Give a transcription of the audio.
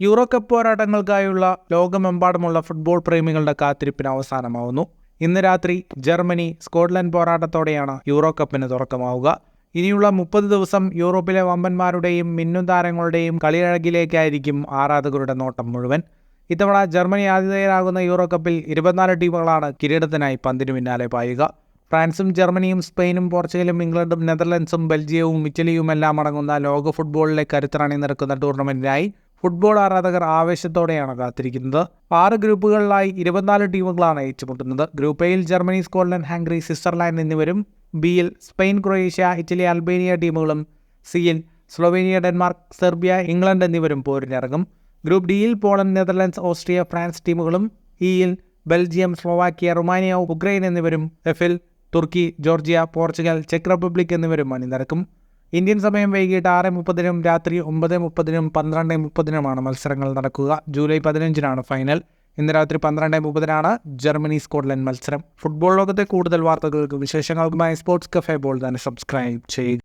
Euro cup പോരാട്ടങ്ങൾക്കായുള്ള ലോകമെമ്പാടുമുള്ള football പ്രേമികളുടെ കാത്തിരിപ്പിന് അവസാനമാവുന്നു. ഇന്ന് രാത്രി ജർമ്മനി സ്കോട്ട്ലൻഡ് പോരാട്ടത്തോടെയാണ് യൂറോ കപ്പിന് തുടക്കമാവുക. ഇനിയുള്ള 30 ദിവസം യൂറോപ്പിലെ വമ്പന്മാരുടെയും മിന്നും താരങ്ങളുടെയും കളിയഴകിലേക്കായിരിക്കും ആരാധകരുടെ നോട്ടം മുഴുവൻ. ഇത്തവണ ജർമ്മനി ആതിഥേയരാകുന്ന യൂറോ കപ്പിൽ 24 ടീമുകളാണ് കിരീടത്തിനായി പന്തിനു പിന്നാലെ പായുക. ഫ്രാൻസും ജർമ്മനിയും സ്പെയിനും പോർച്ചുഗലും ഇംഗ്ലണ്ടും നെതർലൻഡ്സും ബെൽജിയവും ഇറ്റലിയുമെല്ലാം അടങ്ങുന്ന ലോക ഫുട്ബോളിലെ കരുത്തറണി നിറക്കുന്ന ടൂർണമെന്റിനായി ഫുട്ബോൾ ആരാധകർ ആവേശത്തോടെയാണ് കാത്തിരിക്കുന്നത്. 6 ഗ്രൂപ്പുകളിലായി 24 ടീമുകളാണ് ഏറ്റുമുട്ടുന്നത്. ഗ്രൂപ്പ് എയിൽ ജർമ്മനി, സ്കോട്ട്ലൻഡ്, ഹംഗറി, സ്വിറ്റ്സർലാൻഡ് എന്നിവരും, ബിയിൽ സ്പെയിൻ, ക്രൊയേഷ്യ, ഇറ്റലി, അൽബേനിയ ടീമുകളും, സിയിൽ സ്ലൊവേനിയ, ഡെൻമാർക്ക്, സെർബിയ, ഇംഗ്ലണ്ട് എന്നിവരും പോരിനിറങ്ങും. ഗ്രൂപ്പ് ഡിയിൽ പോളണ്ട്, നെതർലൻഡ്സ്, ഓസ്ട്രിയ, ഫ്രാൻസ് ടീമുകളും, ഇയിൽ ബെൽജിയം, സ്ലോവാക്യ, റുമാനിയ, ഉക്രൈൻ എന്നിവരും, എഫിൽ തുർക്കി, ജോർജിയ, പോർച്ചുഗൽ, ചെക്ക് റിപ്പബ്ലിക് എന്നിവരും അണിനിരക്കും. ഇന്ത്യൻ സമയം വൈകിട്ട് 6:30-നും രാത്രി 9:30-നും 12:30-നുമാണ് മത്സരങ്ങൾ നടക്കുക. ജൂലൈ 15-നാണ് ഫൈനൽ. ഇന്ന് രാത്രി 12:30-നാണ് ജർമ്മനി സ്കോട്ട്ലൻഡ് മത്സരം. ഫുട്ബോൾ ലോകത്തെ കൂടുതൽ വാർത്തകൾക്കും വിശേഷങ്ങൾക്കുമായി സ്പോർട്സ് കഫേ ബോൾ തന്നെ സബ്സ്ക്രൈബ് ചെയ്യുക.